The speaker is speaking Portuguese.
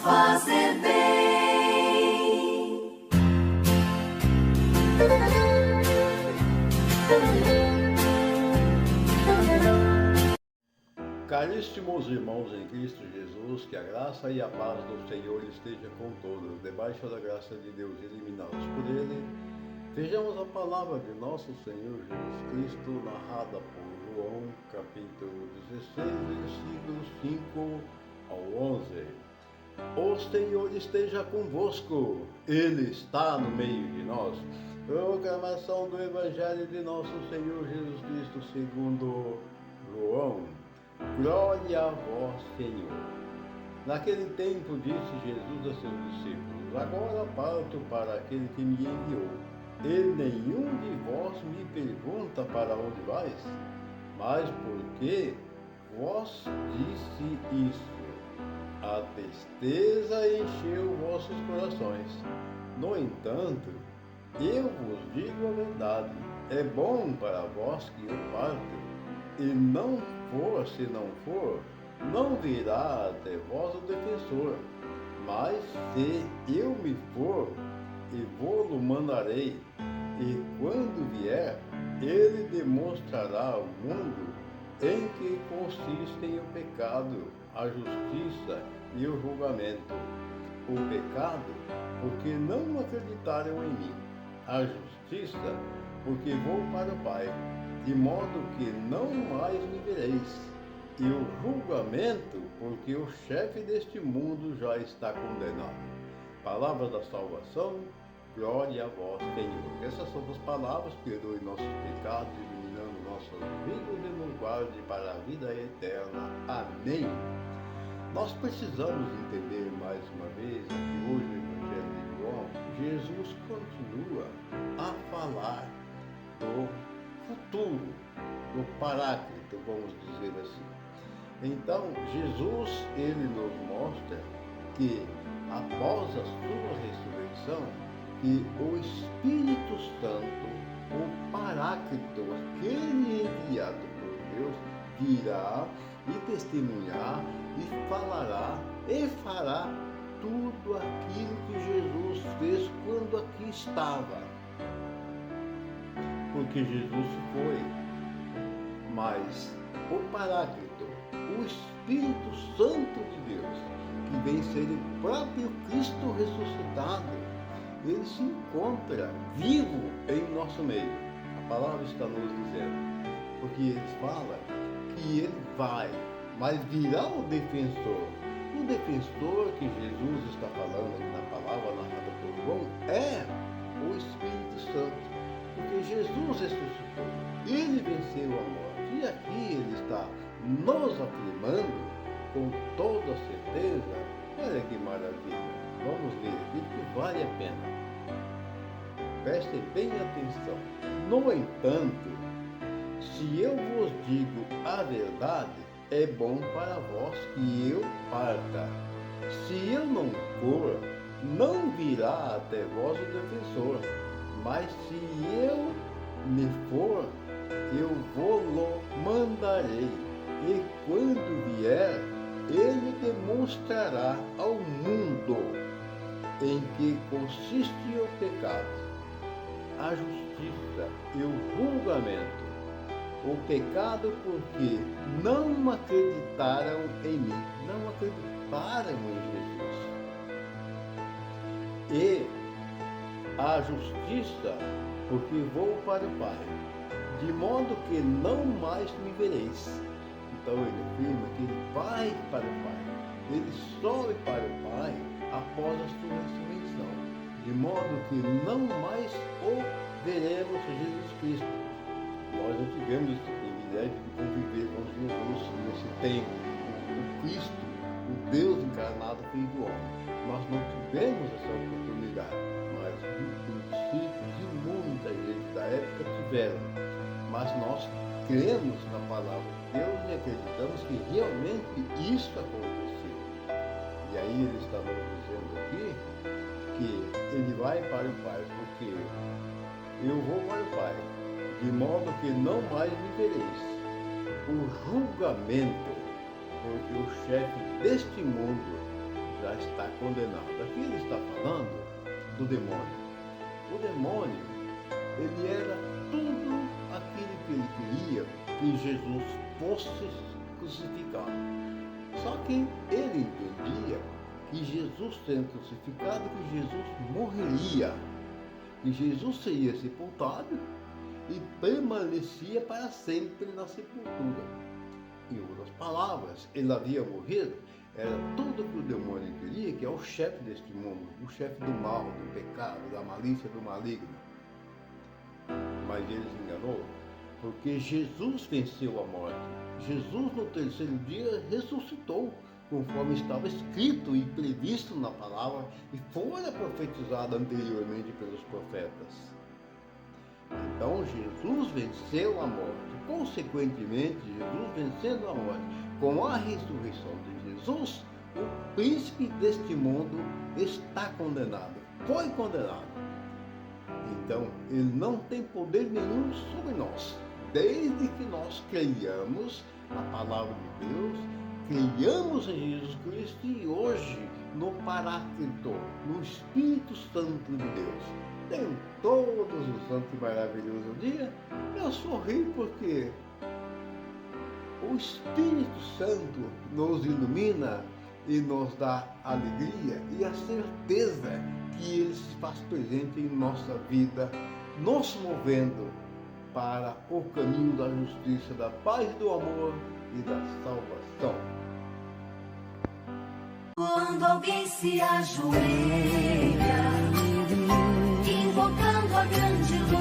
fazer bem. Caríssimos irmãos em Cristo Jesus, que a graça e a paz do Senhor esteja com todos, debaixo da graça de Deus, iluminados por Ele. Vejamos a palavra de nosso Senhor Jesus Cristo, narrada por João, capítulo 16, versículos 5 ao 11. O Senhor esteja convosco, Ele está no meio de nós. Proclamação do Evangelho de nosso Senhor Jesus Cristo segundo João. Glória a vós, Senhor. Naquele tempo disse Jesus a seus discípulos: agora parto para aquele que me enviou. E nenhum de vós me pergunta para onde vais? Mas porque vos disse isso, a tristeza encheu vossos corações. No entanto, eu vos digo a verdade: é bom para vós que eu parta. E não for, se não for, não virá até vós o defensor. Mas se eu me for, e vou-lo mandarei, e quando vier, ele demonstrará ao mundo em que consistem o pecado, a justiça e o julgamento. O pecado, porque não acreditaram em mim. A justiça, porque vou para o Pai, de modo que não mais me vereis. E o julgamento, porque o chefe deste mundo já está condenado. Palavra da salvação, glória a vós, Senhor. Essas são as palavras, perdoe nossos pecados, iluminando nossas vidas e nos guarde para a vida eterna. Amém. Nós precisamos entender mais uma vez que hoje no Evangelho de João, Jesus continua a falar do futuro, do Paráclito, vamos dizer assim. Então, Jesus, ele nos mostra que após a sua ressurreição, que o Espírito Santo, o Paráclito, aquele enviado por Deus, virá e testemunhar e falará e fará tudo aquilo que Jesus fez quando aqui estava. Porque Jesus foi, mas o Paráclito, o Espírito Santo de Deus, que vem ser o próprio Cristo ressuscitado, ele se encontra vivo em nosso meio. A palavra está nos dizendo, porque ele fala que ele vai, mas virá o defensor. O defensor que Jesus está falando aqui na palavra narrada por João é o Espírito Santo. Porque Jesus ressuscitou, ele venceu a morte. E aqui ele está nos afirmando com toda certeza. Olha que maravilha. Vamos ver aqui que vale a pena. Prestem bem atenção. No entanto, se eu vos digo a verdade, é bom para vós que eu parta. Se eu não for, não virá até vós o defensor. Mas se eu me for, eu vou-lo mandarei. E quando vier, ele demonstrará ao mundo em que consiste o pecado, a justiça e o julgamento. O pecado porque não acreditaram em mim, não acreditaram em Jesus. E a justiça, porque vou para o Pai, de modo que não mais me vereis. Então ele afirma que ele vai para o Pai, ele sobe para o Pai após a sua ressurreição, de modo que não mais o veremos Jesus Cristo. Nós não tivemos esse privilégio de conviver com Jesus nesse tempo, o Cristo, o Deus encarnado, filho do homem. Nós não tivemos essa oportunidade. Mas muitos discípulos e muita gente da época tiveram. Mas nós cremos na palavra de Deus e acreditamos que realmente isso aconteceu. E aí ele está nos dizendo aqui que ele vai para o Pai, porque eu vou para o Pai, de modo que não mais me vereis. O julgamento, porque o chefe deste mundo já está condenado. Aqui ele está falando do demônio. O demônio, ele era tudo aquilo que ele queria que Jesus fosse crucificado. Só que ele entendia que Jesus sendo crucificado, que Jesus morreria, que Jesus seria sepultado e permanecia para sempre na sepultura. Em outras palavras, ele havia morrido, era tudo que o demônio queria, que é o chefe deste mundo, o chefe do mal, do pecado, da malícia, do maligno. Mas ele se enganou, porque Jesus venceu a morte. Jesus no terceiro dia ressuscitou, conforme estava escrito e previsto na palavra e fora profetizado anteriormente pelos profetas. Então Jesus venceu a morte. Consequentemente, Jesus vencendo a morte, com a ressurreição de Jesus, o príncipe deste mundo está condenado. Foi condenado. Então, ele não tem poder nenhum sobre nós, desde que nós creiamos na palavra de Deus, creiamos em Jesus Cristo e hoje no Paráclito, no Espírito Santo de Deus. Tenho todos os santos e maravilhosos dias. Eu sorri porque o Espírito Santo nos ilumina e nos dá alegria e a certeza que ele se faz presente em nossa vida, nos movendo para o caminho da justiça, da paz, do amor e da salvação. Quando alguém se ajoelha, invocando a grande